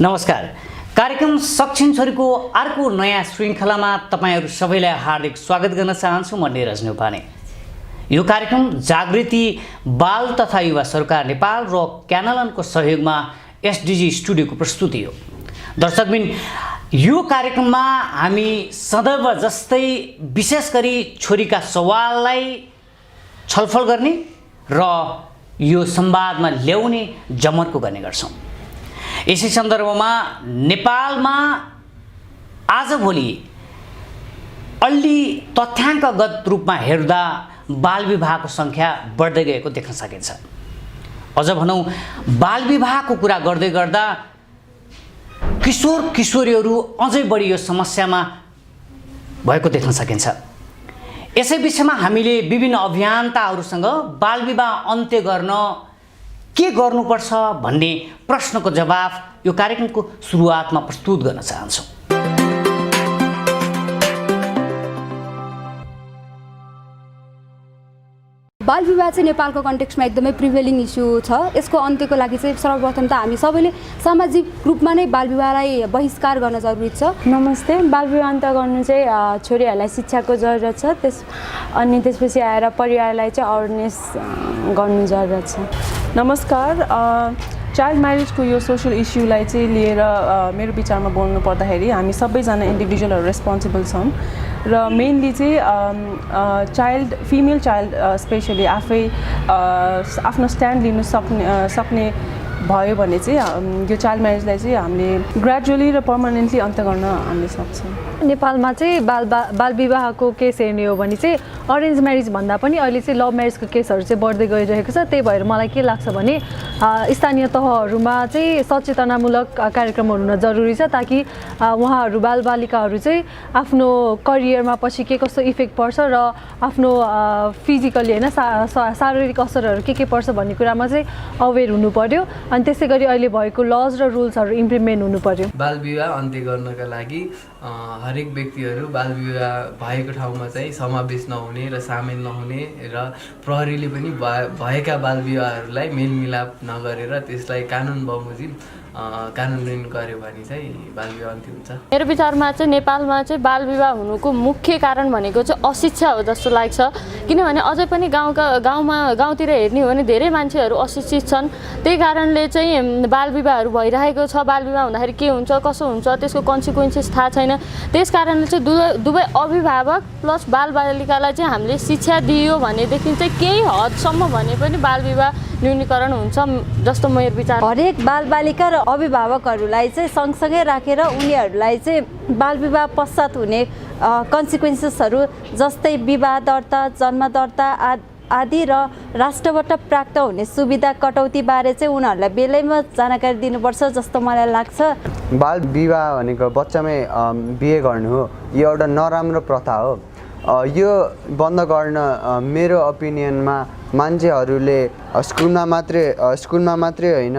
नमस्कार। कार्यक्रम सक्षम छोरीको अर्को नयाँ श्रृङ्खलामा तपाईहरू सबैलाई हार्दिक स्वागत गर्न चाहन्छु। म निरज न्यौपाने। यो कार्यक्रम जागृति बाल तथा युवा सरकार नेपाल र क्यानलनको सहयोगमा एसडिजी स्टुडियोको प्रस्तुति हो। दर्शकबिन, यो कार्यक्रममा हामी सदैव जस्तै विशेष गरी छोरीका सवाललाई छलफल गर्ने र यो संवादमा ल्याउने जमर्को गर्ने गर्छौँ। यसै सन्दर्भमा नेपालमा आजभोलि अलि तथ्याङ्कगत रूपमा हेर्दा बालविवाहको सङ्ख्या बढ्दै गएको देख्न सकिन्छ। अझ भनौँ, बालविवाहको कुरा गर्दै गर्दा किशोर किशोरीहरू अझै बढी यो समस्यामा भएको देख्न सकिन्छ। यसै विषयमा हामीले विभिन्न अभियन्ताहरूसँग बालविवाह अन्त्य गर्न के गर्नुपर्छ भन्ने प्रश्नको जवाफ यो कार्यक्रमको सुरुवातमा प्रस्तुत गर्न चाहन्छौँ। बाल विवाह चाहिँ नेपालको कन्टेक्स्टमा एकदमै प्रिभेलिङ इस्यु छ। यसको अन्त्यको लागि चाहिँ सर्वप्रथम त हामी सबैले सामाजिक रूपमा नै बाल विवाहलाई बहिष्कार गर्न जरुरी छ। नमस्ते। बाल विवाह अन्त्य गर्नु चाहिँ छोरीहरूलाई शिक्षाको जरुरत छ, अनि त्यसपछि आएर परिवारलाई चाहिँ अवेरनेस गर्नु जरुरत छ। नमस्कार। चाइल्ड म्यारेजको यो सोसल इस्युलाई चाहिँ लिएर मेरो विचारमा बोल्नु पर्दाखेरि हामी सबैजना इन्डिभिजुअलहरू रेस्पोन्सिबल छौँ र मेनली चाहिँ फिमेल चाइल्ड स्पेसली आफै आफ्नो स्ट्यान्ड लिनु सक्ने भयो भने चाहिँ यो चाइल्ड म्यारेजलाई चाहिँ हामीले ग्रेजुअली र पर्मानेन्टली अन्त्य गर्न हामीले सक्छौँ। नेपालमा चाहिँ बाल विवाहको केस हेर्ने हो भने चाहिँ अरेन्ज म्यारेज भन्दा पनि अहिले चाहिँ लभ म्यारेजको केसहरू चाहिँ बढ्दै गइरहेको छ। त्यही भएर मलाई के लाग्छ भने स्थानीय तहहरूमा चाहिँ सचेतनामूलक कार्यक्रमहरू हुन जरुरी छ, ताकि उहाँहरू बालबालिकाहरू चाहिँ आफ्नो करियरमा पछि के कस्तो इफेक्ट पर्छ र आफ्नो फिजिकली होइन शारीरिक असरहरू के पर्छ भन्ने कुरामा चाहिँ अवेर हुनु पर्यो। अनि त्यसै गरी अहिले भएको लज र रुल्सहरू इम्प्लिमेन्ट हुनु पर्यो। बाल विवाह अन्त्य गर्नका लागि हरेक व्यक्तिहरू बाल विवाह भएको ठाउँमा चाहिँ समावेश नहुने र सामेल नहुने र प्रहरीले पनि भएका बाल विवाहहरूलाई मेलमिलाप नगरेर त्यसलाई कानुन बमोजिम कानुन गर्यो भने चाहिँ बाल विवाह अन्त्य हुन्छ। मेरो विचारमा चाहिँ नेपालमा चाहिँ बाल विवाह हुनुको मुख्य कारण भनेको चाहिँ अशिक्षा हो जस्तो लाग्छ। किनभने अझै पनि गाउँतिर हेर्ने हो भने धेरै मान्छेहरू अशिक्षित छन्। त्यही कारणले चाहिँ बाल विवाहहरू भइरहेको छ। बाल विवाह हुँदाखेरि के हुन्छ, कसो हुन्छ, त्यसको कन्सिक्वेन्सेस थाहा छैन। त्यस कारणले चाहिँ दुवै अभिभावक प्लस बालबालिकालाई चाहिँ हामीले शिक्षा दियो भनेदेखि चाहिँ केही हदसम्म भने पनि बाल विवाह न्यूनीकरण हुन्छ जस्तो मेरो विचार। हरेक बालबालिका र अभिभावकहरूलाई चाहिँ सँगसँगै राखेर उनीहरूलाई चाहिँ बालविवाह पश्चात हुने कन्सिक्वेन्सेसहरू जस्तै विवाह दर्ता, जन्म दर्ता आदि र राष्ट्रबाट प्राप्त हुने सुविधा कटौतीबारे चाहिँ उनीहरूलाई बेलैमा जानकारी दिनुपर्छ जस्तो मलाई लाग्छ। बाल विवाह भनेको बच्चामै बिहे गर्नु हो, यो एउटा नराम्रो प्रथा हो। यो बन्द गर्न मेरो ओपिनियनमा मान्छेहरूले स्कुलमा मात्रै होइन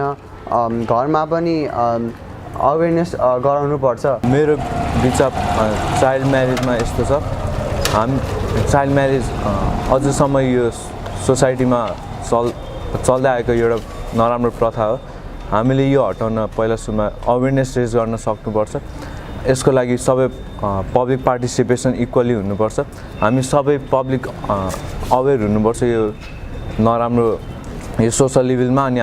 घरमा पनि अवेरनेस गराउनुपर्छ। मेरो विचार चाइल्ड म्यारेजमा यस्तो छ, चाइल्ड म्यारेज अझसम्म यो सोसाइटीमा चल्दै आएको एउटा नराम्रो प्रथा हो। हामीले यो हटाउन पहिला सुरुमा अवेरनेस रेज गर्न सक्नुपर्छ। यसको लागि सबै पब्लिक पार्टिसिपेसन इक्वली हुनुपर्छ। हामी सबै पब्लिक अवेर हुनुपर्छ यो नराम्रो यो सोसल लेभलमा। अनि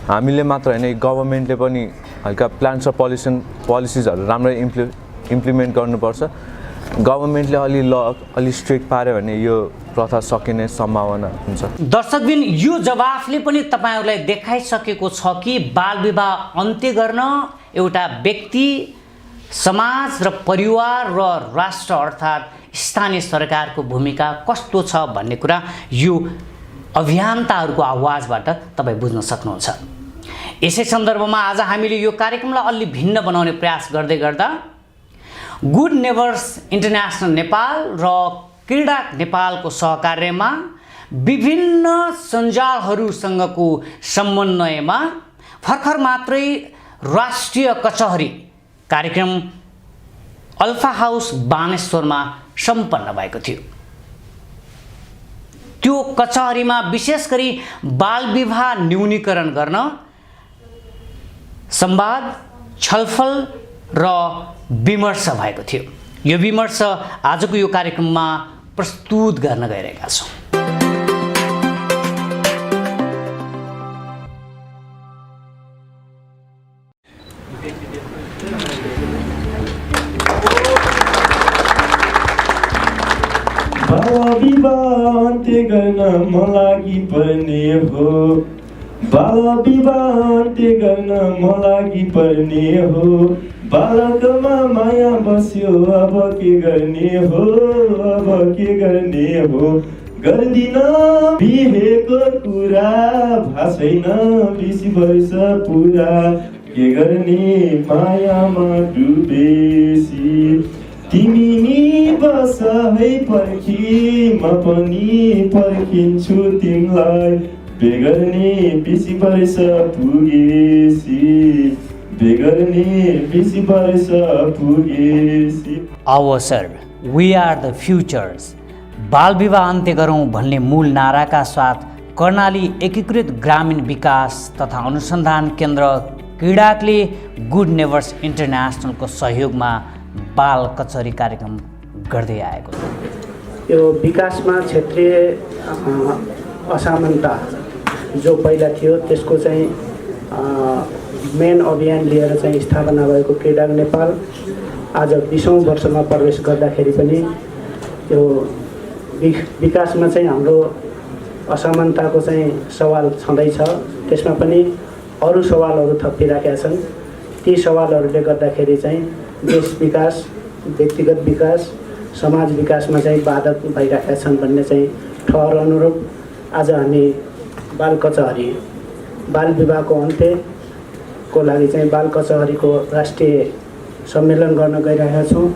हामीले मात्र होइन, गभर्मेन्टले पनि हल्का प्लान्स र पोलिसिजहरू राम्ररी इम्प्लिमेन्ट गर्नुपर्छ। गभर्मेन्टले अलि स्ट्रिक्ट पार्यो भने यो प्रथा सकिने सम्भावना हुन्छ। दर्शकबिन, यो जवाफले पनि तपाईहरूलाई देखाइसकेको छ कि बालविवाह अन्त्य गर्न एउटा व्यक्ति, समाज र परिवार र राष्ट्र अर्थात् स्थानीय सरकारको भूमिका कस्तो छ भन्ने कुरा यो अभियन्ताहरूको आवाजबाट तपाईँ बुझ्न सक्नुहुन्छ। यसै सन्दर्भमा आज हामीले यो कार्यक्रमलाई अलि भिन्न बनाउने प्रयास गर्दै गर्दा गुड नेबर्स इन्टरनेसनल नेपाल र क्रीडा नेपालको सहकार्यमा विभिन्न सञ्जालहरूसँगको समन्वयमा भर्खर मात्रै राष्ट्रिय कचहरी कार्यक्रम अल्फा हाउस बानेश्वरमा सम्पन्न भएको थियो। त्यो कचहरीमा विशेष गरी बाल विवाह न्यूनीकरण गर्न संवाद छलफल र विमर्श भएको थियो। यो विमर्श आजको यो कार्यक्रममा प्रस्तुत गर्न गइरहेका छौँ। बालविवाह अन्त्य गर्न मलाई पर्ने हो, बालविवाह अन्त्य गर्न मलाई पर्ने हो, बालकमा माया बस्यो अब के गर्ने हो, अब के गर्ने हो, गर्दिन बिहेको कुरा भाषैन 20 वर्ष पुरा, के गर्ने मायामा डुबेसी, तिमी नि बस है पर्खी म पनि पर्खिन्छु तिमीलाई, बेगर्ने 20 वर्ष पुगेसी, बेगर्ने 20 वर्ष पुगेसी। अवसर वी आर द फ्युचर्स, बाल विवाह अन्त्य गरौँ भन्ने मूल नाराका साथ कर्णाली एकीकृत ग्रामीण विकास तथा अनुसन्धान केन्द्र क्रीडाकले गुड नेबर्स इन्टरनेसनलको सहयोगमा बाल कचहरी कार्यक्रम गर्दै आएको छ। यो विकासमा क्षेत्रीय असमानता जो पहिला थियो त्यसको चाहिँ मेन अभियान लिएर चाहिँ स्थापना भएको क्रीडा नेपाल आज 20औं वर्षमा प्रवेश गर्दाखेरि पनि यो विकासमा चाहिँ हाम्रो असमानताको चाहिँ सवाल छँदैछ। त्यसमा पनि अरू सवालहरू थपिराखेका छन्। ती सवालहरूले गर्दाखेरि चाहिँ देश विकास, व्यक्तिगत विकास, समाज विकासमा चाहिँ बाधक भइरहेका छन् भन्ने चाहिँ ठहर अनुरूप आज हामी बाल कचहरी, बाल विवाहको अन्त्यको लागि चाहिँ बाल कचहरीको राष्ट्रिय सम्मेलन गर्न गइरहेका छौँ।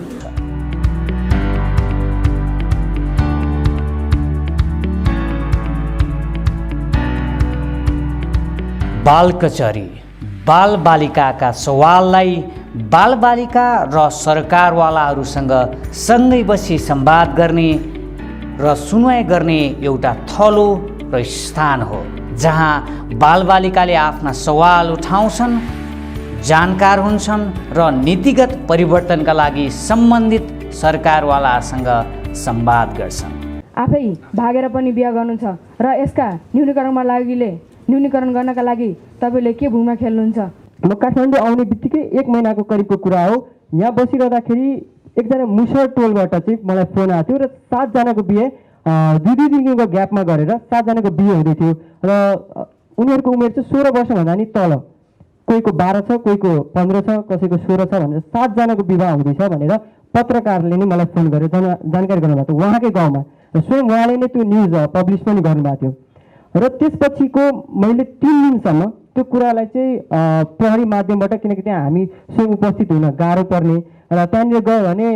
बाल कचहरी बाल बालिकाका सवाललाई बालबालिका र सरकारवालाहरूसँग सँगै बसी संवाद गर्ने र सुनवाई गर्ने एउटा थलो र स्थान हो, जहाँ बालबालिकाले आफ्ना सवाल उठाउँछन्, जानकार हुन्छन् र नीतिगत परिवर्तनका लागि सम्बन्धित सरकारवालासँग संवाद गर्छन्। आफै भागेर पनि बिहा गर्नु छ र यसका न्यूनीकरण गर्नका लागि तपाईले के भूमिका खेल्नुहुन्छ? म काठमाडौँ आउने बित्तिकै 1 महिनाको करिबको कुरा हो। यहाँ बसिरहँदाखेरि एकजना मुसर टोलबाट चाहिँ मलाई फोन आएको थियो र 7 जनाको बिहे 2 दिनको ग्यापमा गरेर 7 जनाको बिहे हुँदै थियो र उनीहरूको उमेर चाहिँ 16 वर्षभन्दा नि तल, कोहीको 12 छ, कोहीको 15 छ, कसैको 16 छ भनेर 7 जनाको विवाह हुँदैछ भनेर पत्रकारले नै मलाई फोन गरेर जानकारी गर्नुभएको थियो उहाँकै गाउँमा र स्वयं उहाँले नै त्यो न्युज पब्लिस पनि गर्नुभएको थियो। र त्यसपछिको मैले 3 दिनसम्म त्यो कुरालाई चाहिँ प्रहरी माध्यमबाट, किनकि त्यहाँ हामी स्वयं उपस्थित हुन गाह्रो पर्ने र त्यहाँनिर गयो भने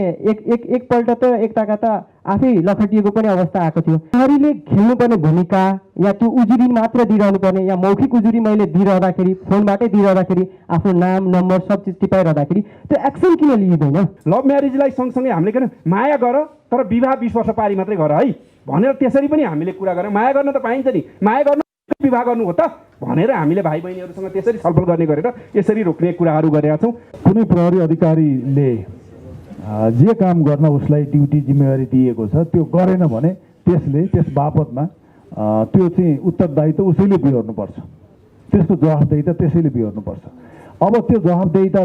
एकपल्ट त एकताका त आफै लखटिएको पनि अवस्था आएको थियो। प्रहरीले खेल्नुपर्ने भूमिका या त्यो उजुरी मात्र दिइरहनु पर्ने या मौखिक उजुरी मैले दिइरहँदाखेरि, फोनबाटै दिइरहँदाखेरि आफ्नो नाम नम्बर सब चिज टिपाइरहँदाखेरि त्यो एक्सन किन लिइँदैन? लभ म्यारेजलाई सँगसँगै हामीले किन माया गर तर विवाह 20 वर्ष पारी मात्रै गर है भनेर त्यसरी पनि हामीले कुरा गरेँ। माया गर्न त पाइन्छ नि, माया गर्नु विवाह गर्नु हो त भनेर हामीले भाइ बहिनीहरूसँग त्यसरी छलफल गर्ने गरेर यसरी रोक्ने कुराहरू गरेका छौँ। कुनै प्रहरी अधिकारीले जे काम गर्न उसलाई ड्युटी जिम्मेवारी दिएको छ त्यो गरेन भने त्यस बापतमा त्यो चाहिँ उत्तरदायित्व उसैले बिहोर्नुपर्छ, त्यसको जवाफदेहिता त्यसैले बिहोर्नुपर्छ। अब त्यो जवाफदेहिता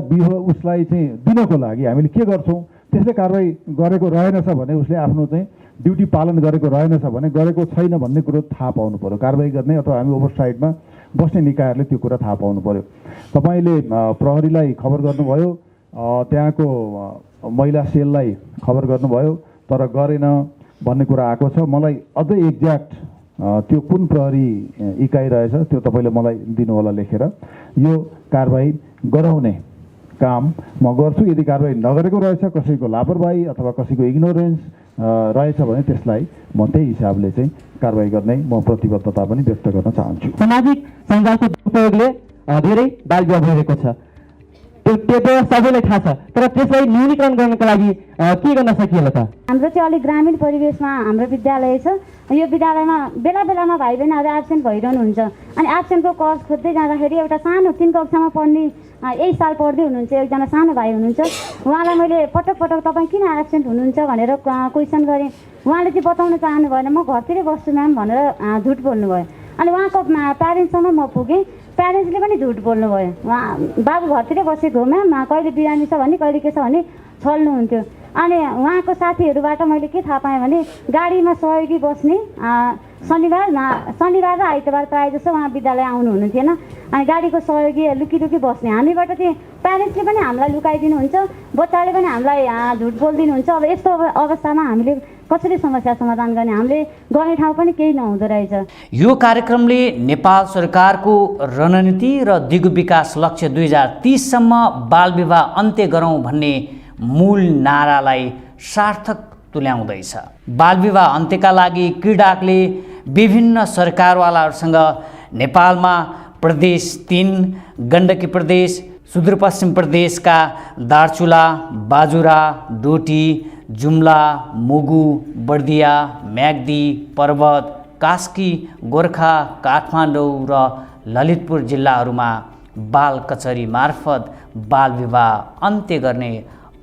उसलाई चाहिँ दिनको लागि हामीले के गर्छौँ? त्यसले कारवाही गरेको रहेनछ भने, उसले आफ्नो चाहिँ ड्युटी पालन गरेको रहेनछ भने, गरेको छैन भन्ने कुरो थाहा पाउनु पर्यो। कारवाही गर्ने अथवा हामी ओभरसाइडमा बस्ने निकायहरूले त्यो कुरा थाहा पाउनु पर्यो। तपाईँले प्रहरीलाई खबर गर्नुभयो, त्यहाँको महिला सेललाई खबर गर्नुभयो, तर गरेन भन्ने कुरा आएको छ। मलाई अझै एक्ज्याक्ट त्यो कुन प्रहरी इकाइ रहेछ त्यो तपाईँले मलाई दिनु होला लेखेर। यो कारवाही गराउने काम म गर्छु। यदि कारवाही नगरेको रहेछ, कसैको लापरवाही अथवा कसैको इग्नोरेन्स रहेछ भने त्यसलाई म त्यही हिसाबले चाहिँ कारवाही गर्ने म प्रतिबद्धता पनि व्यक्त गर्न चाहन्छु। सामाजिक सञ्जालको दुरुपयोगले धेरै बाल विवाह भइरहेको छ, त्यो सबैलाई थाहा छ, तर त्यसलाई न्यूनीकरण गर्नको लागि के गर्न सकिएला त? हाम्रो चाहिँ अलिक ग्रामीण परिवेशमा हाम्रो विद्यालय छ। यो विद्यालयमा बेला बेलामा भाइ बहिनीहरू एब्सेन्ट भइरहनुहुन्छ अनि एब्सेन्टको कज खोज्दै जाँदाखेरि एउटा सानो 3 कक्षामा पढ्ने यही साल पढ्दै हुनुहुन्छ एकजना सानो भाइ हुनुहुन्छ उहाँलाई मैले पटक पटक तपाईँ किन एब्सेन्ट हुनुहुन्छ भनेर क्वेसन गरेँ उहाँले चाहिँ बताउन चाहनु भएन म घरतिरै बस्छु म्याम भनेर झुट बोल्नुभयो अनि उहाँको प्यारेन्ट्ससँग म पुगेँ प्यारेन्ट्सले पनि झुट बोल्नुभयो उहाँ बाबु घरतिरै बसेको हो म्याम कहिले बिरामी छ भने कहिले के छ भने छल्नुहुन्थ्यो अनि उहाँको साथीहरूबाट मैले के थाहा पाएँ भने गाडीमा सहयोगी बस्ने शनिबार र आइतबार प्रायः जस्तो उहाँ विद्यालय आउनु हुन्थेन अनि गाडीको सहयोगी लुकी लुकी बस्ने हामीबाट चाहिँ प्यारेन्ट्सले पनि हामीलाई लुकाइदिनुहुन्छ बच्चाले पनि हामीलाई झुट बोलिदिनुहुन्छ अब यस्तो अवस्थामा हामीले कसरी समस्या समाधान गर्ने हामीले गर्ने ठाउँ पनि केही नहुँदो रहेछ। यो कार्यक्रमले नेपाल सरकारको रणनीति र दिगो विकास लक्ष्य 2030 सम्म बालविवाह अन्त्य गरौँ भन्ने मूल नारालाई सार्थक तुल्याउँदैछ। बालविवाह अन्त्यका लागि क्रीडाले विभिन्न सरकारवालाहरूसँग नेपालमा प्रदेश 3 गण्डकी प्रदेश सुदूरपश्चिम प्रदेशका दार्चुला बाजुरा डोटी जुम्ला मुगु बर्दिया म्याग्दी पर्वत कास्की गोर्खा काठमाडौँ र ललितपुर जिल्लाहरूमा बाल कचहरी मार्फत बालविवाह अन्त्य गर्ने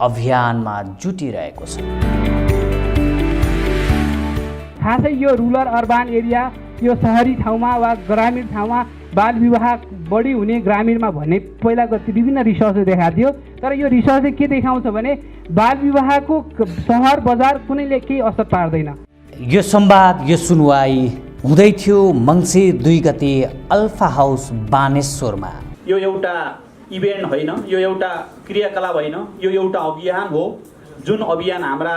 अभियानमा जुटिरहेको छ। खासै यो रुरल अर्बन एरिया यो सहरी ठाउँमा वा ग्रामीण ठाउँमा बाल विवाह बढी हुने ग्रामीणमा भन्ने पहिलाको विभिन्न रिसर्चले देखाएको थियो तर यो रिसर्चले के देखाउँछ भने बाल विवाहको सहर बजार कुनैले केही असर पार्दैन। यो संवाद यो सुनवाई हुँदै थियो मङ्सिर 2 गते अल्फा हाउस बानेश्वरमा। यो एउटा इभेन्ट होइन यो एउटा क्रियाकलाप होइन यो एउटा अभियान हो जुन अभियान हाम्रा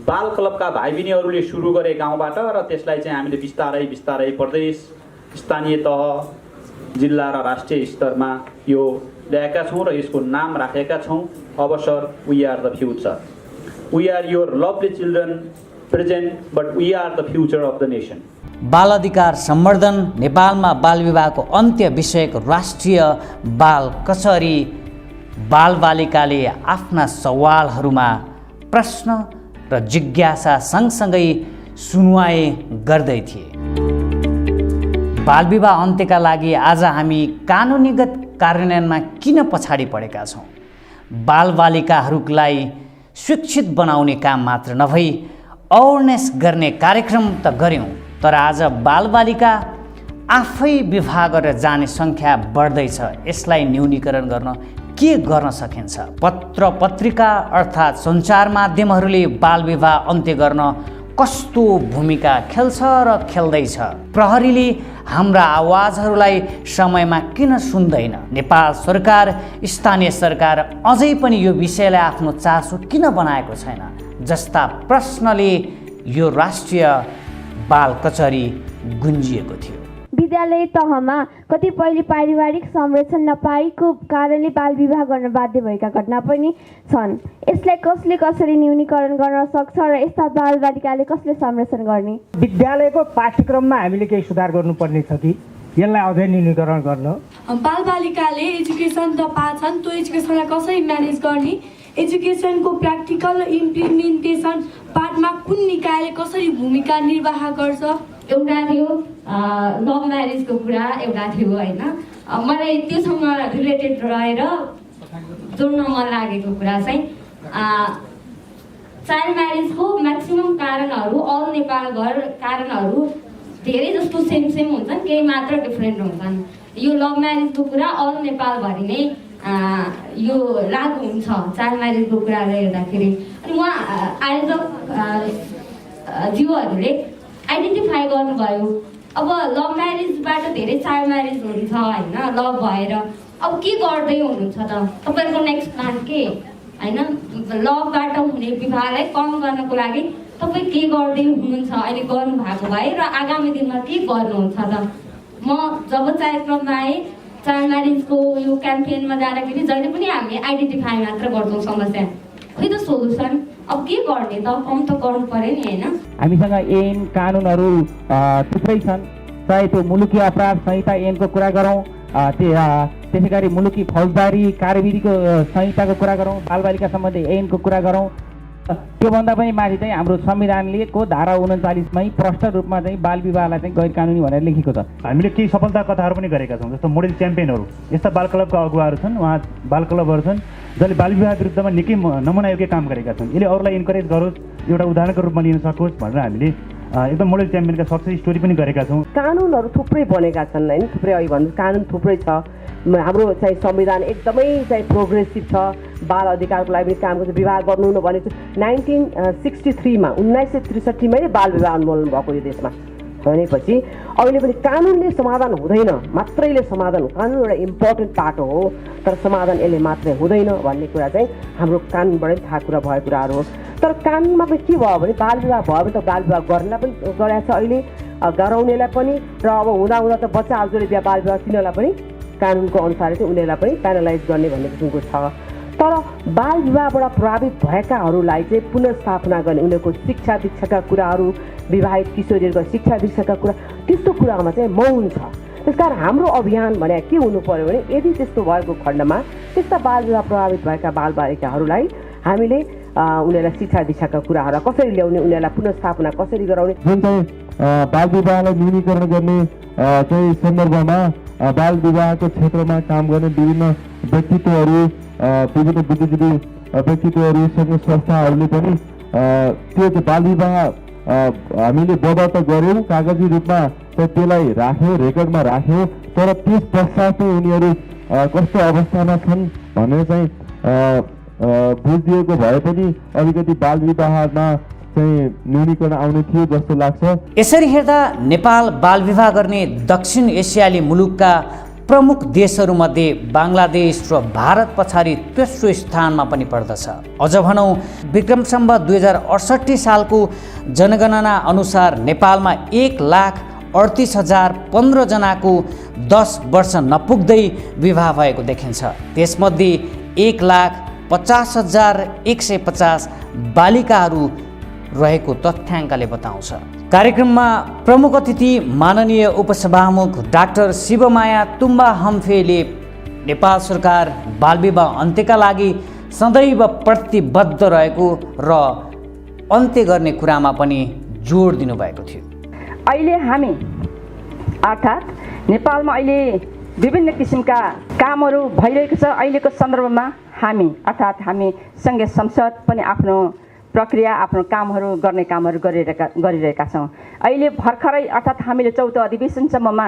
बाल क्लबका भाइ बहिनीहरूले सुरु गरे गाउँबाट र त्यसलाई चाहिँ हामीले बिस्तारै बिस्तारै प्रदेश स्थानीय तह जिल्ला र राष्ट्रिय स्तरमा यो ल्याएका छौँ र यसको नाम राखेका छौँ अवसर we are the future we are your lovely children present but we are the future of the nation. बाल अधिकार सम्वर्धन नेपालमा बालविवाहको अन्त्य विषयक राष्ट्रिय बाल कचहरी बालबालिकाले आफ्ना सवालहरूमा प्रश्न र जिज्ञासा सँगसँगै सुनवाई गर्दै थिए। बालविवाह अन्त्यका लागि आज हामी कानुनीगत कार्यान्वयनमा किन पछाडि परेका छौँ? बालबालिकाहरूलाई शिक्षित बनाउने काम मात्र नभई अवेरनेस गर्ने कार्यक्रम त गऱ्यौँ तर आज बालबालिका आफै विवाह गरेर जाने सङ्ख्या बढ्दैछ। यसलाई न्यूनीकरण गर्न के गर्न सकिन्छ? पत्र पत्रिका अर्थात् सञ्चार माध्यमहरूले बालविवाह अन्त्य गर्न कस्तो भूमिका खेल्छ र खेल्दैछ? प्रहरीले हाम्रा आवाजहरूलाई समयमा किन सुन्दैन? नेपाल सरकार स्थानीय सरकार अझै पनि यो विषयलाई आफ्नो चासो किन बनाएको छैन? जस्ता प्रश्नले यो राष्ट्रिय बाल कचहरी गुन्जिएको थियो। विद्यालय तहमा कतिपयले पारिवारिक संरक्षण नपाएको कारणले बाल विवाह गर्न बाध्य भएका घटना पनि छन्। यसलाई कसले कसरी न्यूनीकरण गर्न सक्छ र यस्ता बालबालिकाले कसले संरक्षण गर्ने? विद्यालयको पाठ्यक्रममा हामीले केही सुधार गर्नुपर्ने छ कि यसलाई अझै न्यूनीकरण गर्न? बालबालिकाले एजुकेसन त पाछन् त्यो एजुकेसनलाई कसरी म्यानेज गर्ने? एजुकेसनको प्र्याक्टिकल इम्प्लिमेन्टेसन पार्टमा कुन निकायले कसरी भूमिका निर्वाह गर्छ? एउटा थियो लभ म्यारेजको कुरा एउटा थियो होइन मलाई त्योसँग रिलेटेड रहेर जोड्न मन लागेको कुरा चाहिँ चाइल्ड म्यारेजको म्याक्सिमम कारणहरू अल नेपालभर कारणहरू धेरै जस्तो सेम सेम हुन्छन् केही मात्र डिफ्रेन्ट हुन्छन्। यो लभ म्यारेजको कुरा अल नेपालभरि नै यो लागु हुन्छ चाइल्ड म्यारेजको कुराले हेर्दाखेरि। अनि उहाँ आयोजक जीवहरूले आइडेन्टिफाई गर्नुभयो अब लभ म्यारेजबाट धेरै चाइल्ड म्यारेज हुन्छ होइन लभ भएर अब के गर्दै हुनुहुन्छ त तपाईँहरूको नेक्स्ट प्लान के होइन? लभबाट हुने विवाहलाई कम गर्नको लागि तपाईँ के गर्दै हुनुहुन्छ अहिले गर्नु भएको भए र आगामी दिनमा के गर्नुहुन्छ त? म जब कार्यक्रममा आएँ चाइल्ड म्यारेजको यो क्याम्पेनमा जाँदाखेरि जहिले पनि हामीले आइडेन्टिफाई मात्र गर्छौँ समस्या खै त सोल्युसन अब के गर्ने त? कम त गर्नु पर्यो नि होइन? हामीसँग ऐन कानुनहरू थुप्रै छन् चाहे त्यो मुलुकी अपराध संहिता ऐनको कुरा गरौँ त्यसै गरी मुलुकी फौजदारी कार्यविधिको संहिताको कुरा गरौँ बालबालिका सम्बन्धी ऐनको कुरा गरौँ त्योभन्दा पनि माथि चाहिँ हाम्रो संविधानलेको धारा 39मै प्रष्ट रूपमा चाहिँ बाल विवाहलाई चाहिँ गैर कानुनी भनेर लेखेको छ। हामीले केही सफलता कथाहरू पनि गरेका छौँ, जस्तो मोडेल च्याम्पियनहरू यस्ता बाल क्लबका अगुवाहरू छन्, उहाँ बाल क्लबहरू छन् जसले बाल विवाह विरुद्धमा निकै नमुनायोग्य काम गरेका छन्। यसले अरूलाई इन्करेज गरोस्, एउटा उदाहरणको रूपमा लिन सकोस् भनेर हामीले एकदम मोडेल च्याम्पियनका सक्सेस स्टोरी पनि गरेका छौँ। कानुनहरू थुप्रै बनेका छन् होइन, थुप्रै अघि भन्नु कानुन थुप्रै छ। हाम्रो चाहिँ संविधान एकदमै चाहिँ प्रोग्रेसिभ छ, बाल अधिकारको लागि पनि काम गर्छ। विवाह गर्नु भनेको 1963मा 1963मै बाल विवाह उन्मूलन भएको यो देशमा भनेपछि अहिले पनि कानुनले समाधान हुँदैन, मात्रैले समाधान हो। कानुन एउटा इम्पोर्टेन्ट पार्ट हो, तर समाधान यसले मात्रै हुँदैन भन्ने कुरा चाहिँ हाम्रो कानुनबाटै थाहा कुरा भएको कुराहरू हो। तर कानुनमा पनि के भयो भने बाल विवाह भयो भने त बाल विवाह गर्नलाई पनि गरेको छ अहिले, गराउनेलाई पनि, र अब हुँदा हुँदा त बच्चाहरू जसले बाल विवाह तिनीहरूलाई पनि कानुनको अनुसार चाहिँ उनीहरूलाई पनि पेनलाइज गर्ने भन्ने किसिमको छ। तर बाल विवाहबाट प्रभावित भएकाहरूलाई चाहिँ पुनर्स्थापना गर्ने, उनीहरूको शिक्षा दीक्षाका कुराहरू, विवाहित किशोरीहरूको शिक्षा दीक्षाका कुरा, त्यस्तो कुरामा चाहिँ मौन छ। त्यसकारण हाम्रो अभियान भने के हुनु पर्यो भने यदि त्यस्तो भएको खण्डमा त्यस्ता बाल विवाह प्रभावित भएका बालबालिकाहरूलाई हामीले उनीहरूलाई शिक्षा दीक्षाका कुराहरू कसरी ल्याउने, उनीहरूलाई पुनर्स्थापना कसरी गराउने, जुन चाहिँ बाल विवाहलाई न्यूनीकरण गर्ने चाहिँ सन्दर्भमा बाल विवाहको क्षेत्रमा काम गर्ने विभिन्न व्यक्तित्वहरू, विभिन्न बुद्धिजीवी व्यक्तित्वहरू, सङ्घ संस्थाहरूले पनि त्यो बाल विवाह हामीले बदर्ता गऱ्यौँ, कागजी रूपमा त्यसलाई राख्यौँ, रेकर्डमा राख्यौँ, तर त्यस पश्चात उनीहरू कस्तो अवस्थामा छन् भनेर चाहिँ बुझिदिएको भए पनि अलिकति बाल विवाहमा चाहिँ न्यूनीकरण आउने थियो जस्तो लाग्छ। यसरी हेर्दा नेपाल बाल विवाह गर्ने दक्षिण एसियाली मुलुकका प्रमुख देशहरूमध्ये बाङ्लादेश र भारत पछाडि तेस्रो स्थानमा पनि पर्दछ। अझ भनौँ विक्रम सम्वत 2068 सालको जनगणना अनुसार नेपालमा 1,38,015 जनाको 10 वर्ष नपुग्दै विवाह भएको देखिन्छ। त्यसमध्ये 1,50,150 बालिकाहरू रहेको तथ्याङ्कले बताउँछ। कार्यक्रममा प्रमुख अतिथि माननीय उपसभामुख डाक्टर शिवमाया तुम्बा हम्फेले नेपाल सरकार बालविवाह अन्त्यका लागि सदैव प्रतिबद्ध रहेको र अन्त्य गर्ने कुरामा पनि जोड दिनुभएको थियो। अहिले हामी अर्थात् नेपालमा अहिले विभिन्न किसिमका कामहरू भइरहेको छ। अहिलेको सन्दर्भमा हामी अर्थात् हामी सङ्घीय संसद पनि आफ्नो प्रक्रिया, आफ्नो कामहरू गर्ने कामहरू गरिरहेका छौँ। अहिले भर्खरै अर्थात् हामीले 14औं अधिवेशनसम्ममा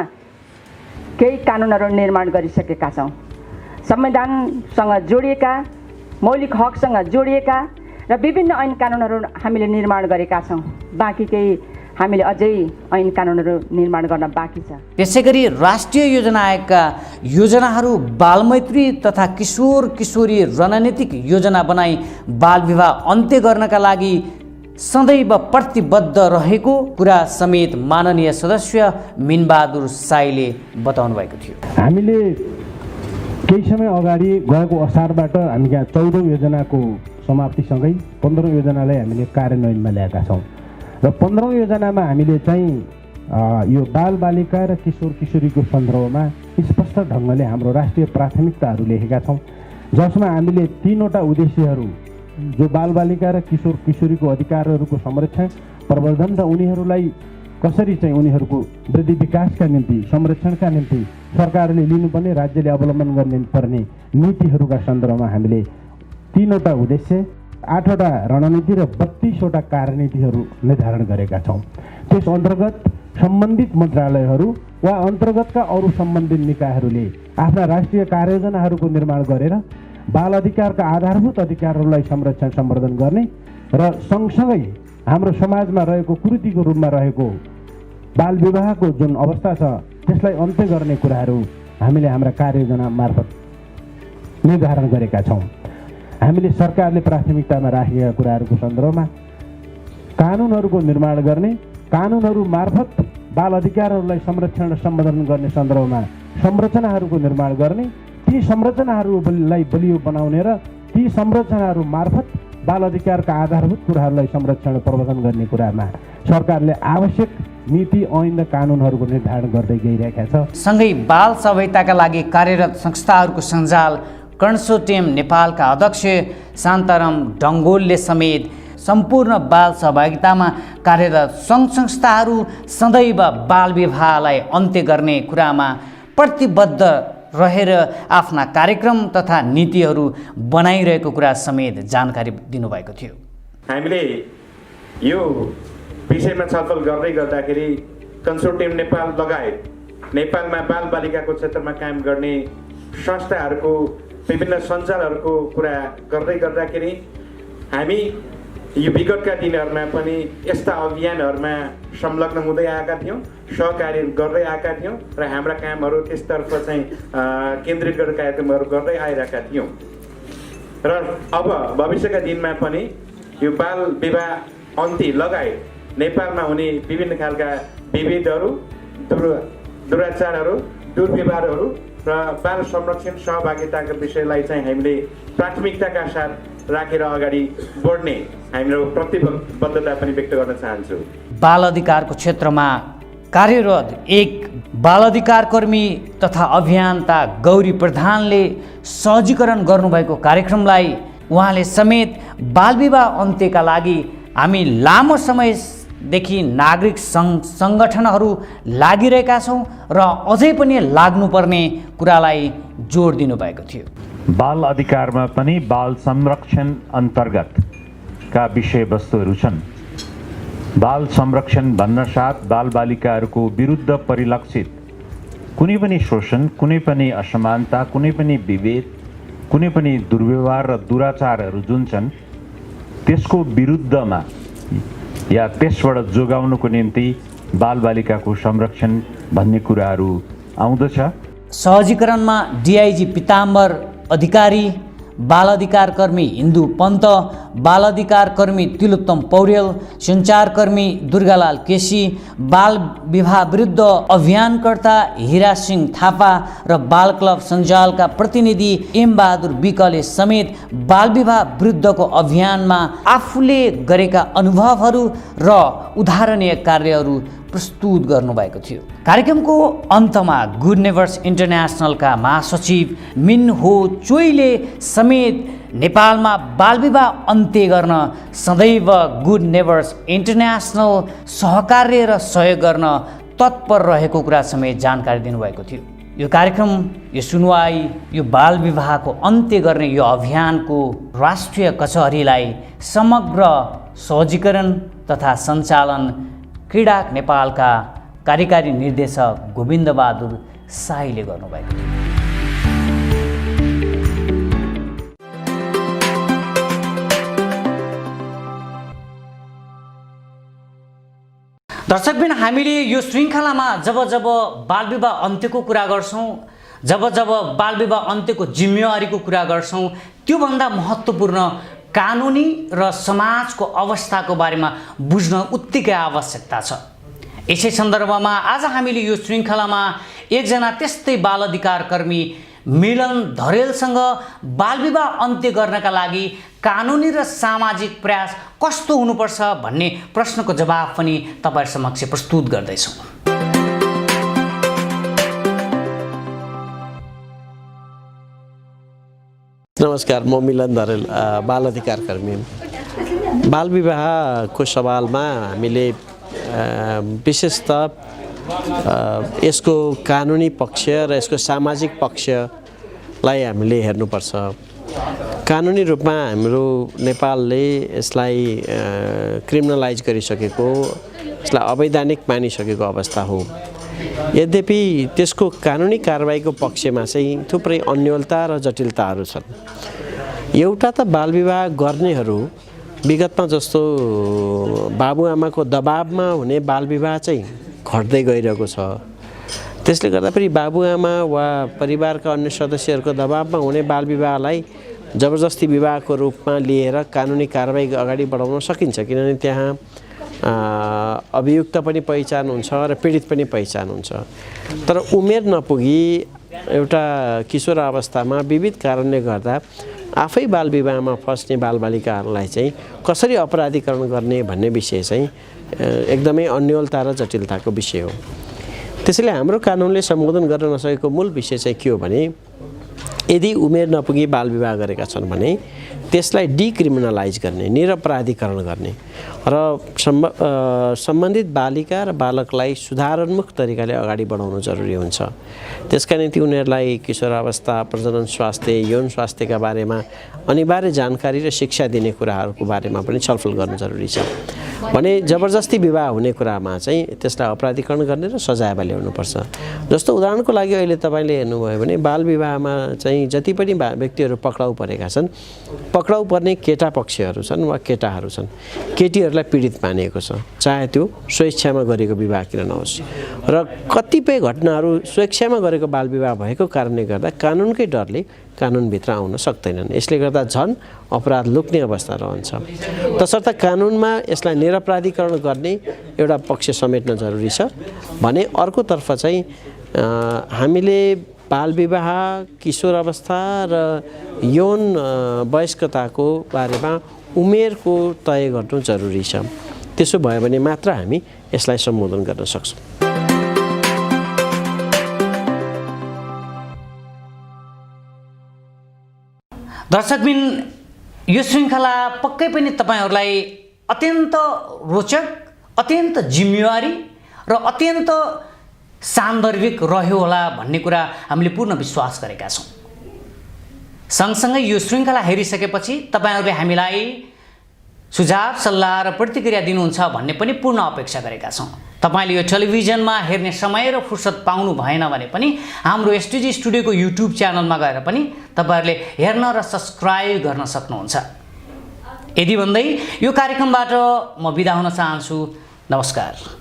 केही कानुनहरू निर्माण गरिसकेका छौँ। संविधानसँग जोडिएका, मौलिक हकसँग जोडिएका र विभिन्न ऐन कानुनहरू हामीले निर्माण गरेका छौँ। बाँकी केही हामीले अझै ऐन कानुनहरू निर्माण गर्न बाँकी छ। त्यसै गरी राष्ट्रिय योजना आयोगका योजनाहरू बालमैत्री तथा किशोर किशोरी रणनीतिक योजना बनाई बाल विवाह अन्त्य गर्नका लागि सदैव प्रतिबद्ध रहेको कुरा समेत माननीय सदस्य मिनबहादुर साईले बताउनु भएको थियो। हामीले केही समय अगाडि गएको असारबाट हामी यहाँ 14औं योजनाको समाप्तिसँगै 15औं योजनालाई हामीले कार्यान्वयनमा ल्याएका छौँ र 15औं योजनामा हामीले चाहिँ यो बालबालिका र किशोर किशोरीको सन्दर्भमा स्पष्ट ढङ्गले हाम्रो राष्ट्रिय प्राथमिकताहरू लेखेका छौँ, जसमा हामीले 3वटा उद्देश्यहरू जो बालबालिका र किशोर किशोरीको अधिकारहरूको संरक्षण, प्रवर्धन र उनीहरूलाई कसरी चाहिँ उनीहरूको वृद्धि विकासका निम्ति, संरक्षणका निम्ति सरकारले लिनुपर्ने, राज्यले अवलम्बन गर्ने पर्ने नीतिहरूका सन्दर्भमा हामीले 3वटा उद्देश्य, 8वटा रणनीति र 32वटा कार्यनीतिहरू निर्धारण गरेका छौँ। त्यस अन्तर्गत सम्बन्धित मन्त्रालयहरू वा अन्तर्गतका अरू सम्बन्धित निकायहरूले आफ्ना राष्ट्रिय कार्ययोजनाहरूको निर्माण गरेर बाल अधिकारका आधारभूत अधिकारहरूलाई संरक्षण सम्वर्धन गर्ने र सँगसँगै हाम्रो समाजमा रहेको कुरीतिको रूपमा रहेको बाल विवाहको जुन अवस्था छ त्यसलाई अन्त्य गर्ने कुराहरू हामीले हाम्रा कार्ययोजना मार्फत निर्धारण गरेका छौँ। हामीले सरकारले प्राथमिकतामा राखेका कुराहरूको सन्दर्भमा कानुनहरूको निर्माण गर्ने, कानुनहरू मार्फत बाल अधिकारहरूलाई संरक्षण र सम्वर्धन गर्ने सन्दर्भमा संरचनाहरूको निर्माण गर्ने, ती संरचनाहरूलाई बलियो बनाउने र ती संरचनाहरू मार्फत बाल अधिकारका आधारभूत कुराहरूलाई संरक्षण र प्रवर्धन गर्ने कुरामा सरकारले आवश्यक नीति, ऐन र कानुनहरूको निर्धारण गर्दै गइरहेका छ। सँगै बाल सहायताका लागि कार्यरत संस्थाहरूको सञ्जाल कन्सोर्टियम नेपालका अध्यक्ष शान्ताराम डङ्गोलले समेत सम्पूर्ण बाल सहभागितामा कार्यरत सङ्घ संस्थाहरू सदैव बाल विवाहलाई अन्त्य गर्ने कुरामा प्रतिबद्ध रहेर आफ्ना कार्यक्रम तथा नीतिहरू बनाइरहेको कुरा समेत जानकारी दिनुभएको थियो। हामीले यो विषयमा छलफल गर्दै गर्दाखेरि कन्सोर्टियम नेपाल लगायत नेपालमा बालबालिकाको क्षेत्रमा काम गर्ने संस्थाहरूको विभिन्न सञ्जालहरूको कुरा गर्दै गर्दाखेरि हामी यो विगतका दिनहरूमा पनि यस्ता अभियानहरूमा संलग्न हुँदै आएका थियौँ, सहकार्य गर्दै आएका थियौँ र हाम्रा कामहरू त्यसतर्फ चाहिँ केन्द्रित गरेर कार्यक्रमहरू गर्दै आइरहेका थियौँ र अब भविष्यका दिनमा पनि यो बाल विवाह अन्त्य लगायत नेपालमा हुने विभिन्न खालका विभेदहरू, दुराचारहरू, दुर्व्यवहारहरू र बाल संरक्षण सहभागिताको विषयलाई चाहिँ हामीले प्राथमिकताका साथ राखेर अगाडि बढ्ने हाम्रो प्रतिबद्धता पनि व्यक्त गर्न चाहन्छु। बाल अधिकारको क्षेत्रमा कार्यरत एक बाल अधिकार कर्मी तथा अभियन्ता गौरी प्रधानले सहजीकरण गर्नुभएको कार्यक्रमलाई उहाँले समेत बालविवाह अन्त्यका लागि हामी लामो समयदेखि नागरिक सङ्गठनहरू लागिरहेका छौँ र अझै पनि लाग्नुपर्ने कुरालाई जोड दिनुभएको थियो। बाल अधिकारमा पनि बाल संरक्षण अन्तर्गतका विषयवस्तुहरू छन्। बाल संरक्षण भन्न साथ बालबालिकाहरूको विरुद्ध परिलक्षित कुनै पनि शोषण, कुनै पनि असमानता, कुनै पनि विभेद, कुनै पनि दुर्व्यवहार र दुराचारहरू जुन छन् त्यसको विरुद्धमा या त्यसबाट जोगाउनको निम्ति बालबालिकाको संरक्षण भन्ने कुराहरू आउँदछ। सहजीकरणमा डिआइजी पिताम्बर अधिकारी, बाल अधिकार कर्मी इन्दु पन्त, बाल अधिकार कर्मी तिलोत्तम पौडेल, सञ्चारकर्मी दुर्गालाल केसी, बाल विवाह विरुद्ध अभियानकर्ता हिरा सिंह थापा र बाल क्लब सञ्जालका प्रतिनिधि एम बहादुर विकले समेत बाल विवाह विरुद्धको अभियानमा आफूले गरेका अनुभवहरू र उदाहरणीय कार्यहरू प्रस्तुत गर्नुभएको थियो। कार्यक्रमको अन्तमा गुड नेबर्स इन्टरनेसनलका महासचिव मिन हो चोइले समेत नेपालमा बालविवाह अन्त्य गर्न सदैव गुड नेबर्स इन्टरनेसनल सहकार्य र सहयोग गर्न तत्पर रहेको कुरा समेत जानकारी दिनुभएको थियो। यो कार्यक्रम, यो सुनवाई, यो बालविवाहको अन्त्य गर्ने यो अभियानको राष्ट्रिय कचहरीलाई समग्र सहजीकरण तथा सञ्चालन क्रीडा नेपालका कार्यकारी निर्देशक गोविन्द बहादुर शाहीले गर्नुभएको थियो। दर्शकबिन, हामीले यो श्रृङ्खलामा जब जब बालविवाह अन्त्यको कुरा गर्छौँ, जब जब बालविवाह अन्त्यको जिम्मेवारीको कुरा गर्छौँ, त्योभन्दा महत्त्वपूर्ण कानुनी र समाजको अवस्थाको बारेमा बुझ्न उत्तिकै आवश्यकता छ। यसै सन्दर्भमा आज हामीले यो श्रृङ्खलामा एकजना त्यस्तै बाल अधिकार कर्मी मिलन धरेलसँग बालविवाह अन्त्य गर्नका लागि कानुनी र सामाजिक प्रयास कस्तो हुनुपर्छ भन्ने प्रश्नको जवाफ पनि तपाईहरु समक्ष प्रस्तुत गर्दैछौँ। नमस्कार, म मिलन धरेल, बाल अधिकार कर्मी। बाल विवाहको सवालमा हामीले विशेषतः यसको कानुनी पक्ष र यसको सामाजिक पक्षलाई हामीले हेर्नुपर्छ। कानुनी रूपमा हाम्रो नेपालले यसलाई क्रिमिनलाइज गरिसकेको, यसलाई अवैधानिक मानिसकेको अवस्था हो। यद्यपि त्यसको कानुनी कारबाहीको पक्षमा चाहिँ थुप्रै अन्योलता र जटिलताहरू छन्। एउटा त बालविवाह गर्नेहरू विगतमा जस्तो बाबुआमाको दबाबमा हुने बालविवाह चाहिँ घट्दै गइरहेको छ। त्यसले गर्दा पनि बाबुआमा वा परिवारका अन्य सदस्यहरूको दबाबमा हुने बालविवाहलाई जबरजस्ती विवाहको रूपमा लिएर कानुनी कारबाही अगाडि बढाउन सकिन्छ, किनभने त्यहाँ अभियुक्त पनि पहिचान हुन्छ र पीडित पनि पहिचान हुन्छ। तर उमेर नपुगी एउटा किशोर अवस्थामा विविध कारणले गर्दा आफै बालविवाहमा फस्ने बालबालिकाहरूलाई चाहिँ कसरी अपराधीकरण गर्ने भन्ने विषय चाहिँ एकदमै अन्योलता र जटिलताको विषय हो। त्यसैले हाम्रो कानुनले सम्बोधन गर्न नसकेको मूल विषय चाहिँ के हो भने यदि उमेर नपुगी बालविवाह गरेका छन् भने त्यसलाई डिक्रिमिनलाइज गर्ने, निरपराधीकरण गर्ने र सम्बन्धित बालिका र बालकलाई सुधारोन्मुख तरिकाले अगाडि बढाउनु जरुरी हुन्छ। त्यसका निम्ति उनीहरूलाई किशोरावस्था, प्रजनन स्वास्थ्य, यौन स्वास्थ्यका बारेमा अनिवार्य जानकारी र शिक्षा दिने कुराहरूको बारेमा पनि छलफल गर्नु जरुरी छ। भने जबरजस्ती विवाह हुने कुरामा चाहिँ त्यसलाई अपराधीकरण गर्ने र सजायमा ल्याउनुपर्छ। जस्तो उदाहरणको लागि अहिले तपाईँले हेर्नुभयो भने बालविवाहमा चाहिँ जति पनि व्यक्तिहरू पक्राउ परेका छन्, पक्राउ पर्ने केटा पक्षहरू छन् वा केटाहरू छन्, केटीहरूलाई पीडित मानिएको छ, चाहे त्यो स्वेच्छामा गरेको विवाह किन नहोस्। र कतिपय घटनाहरू स्वेच्छामा गरेको बालविवाह भएको कारणले गर्दा कानुनकै डरले कानुनभित्र आउन सक्दैनन्। यसले गर्दा झन् अपराध लुक्ने अवस्था रहन्छ। तसर्थ कानुनमा यसलाई निरपराधीकरण गर्ने एउटा पक्ष समेट्न जरुरी छ भने अर्कोतर्फ चाहिँ हामीले बालविवाह, किशोर अवस्था र यौन वयस्कताको बारेमा उमेरको तय गर्नु जरुरी छ। त्यसो भयो भने मात्र हामी यसलाई सम्बोधन गर्न सक्छौँ। दर्शकबिन, यो श्रृङ्खला पक्कै पनि तपाईँहरूलाई अत्यन्त रोचक, अत्यन्त जिम्मेवारी र अत्यन्त सान्दर्भिक रह्यो होला भन्ने कुरा हामीले पूर्ण विश्वास गरेका छौँ। सँगसँगै यो श्रृङ्खला हेरिसकेपछि तपाईँहरूले हामीलाई सुझाव, सल्लाह र प्रतिक्रिया दिनुहुन्छ भन्ने पनि पूर्ण अपेक्षा गरेका छौँ। तपाईँले यो टेलिभिजनमा हेर्ने समय र फुर्सद पाउनु भएन भने पनि हाम्रो एसटिजी स्टुडियोको युट्युब च्यानलमा गएर पनि तपाईँहरूले हेर्न र सब्सक्राइब गर्न सक्नुहुन्छ। यदि भन्दै यो कार्यक्रमबाट म बिदा हुन चाहन्छु। नमस्कार।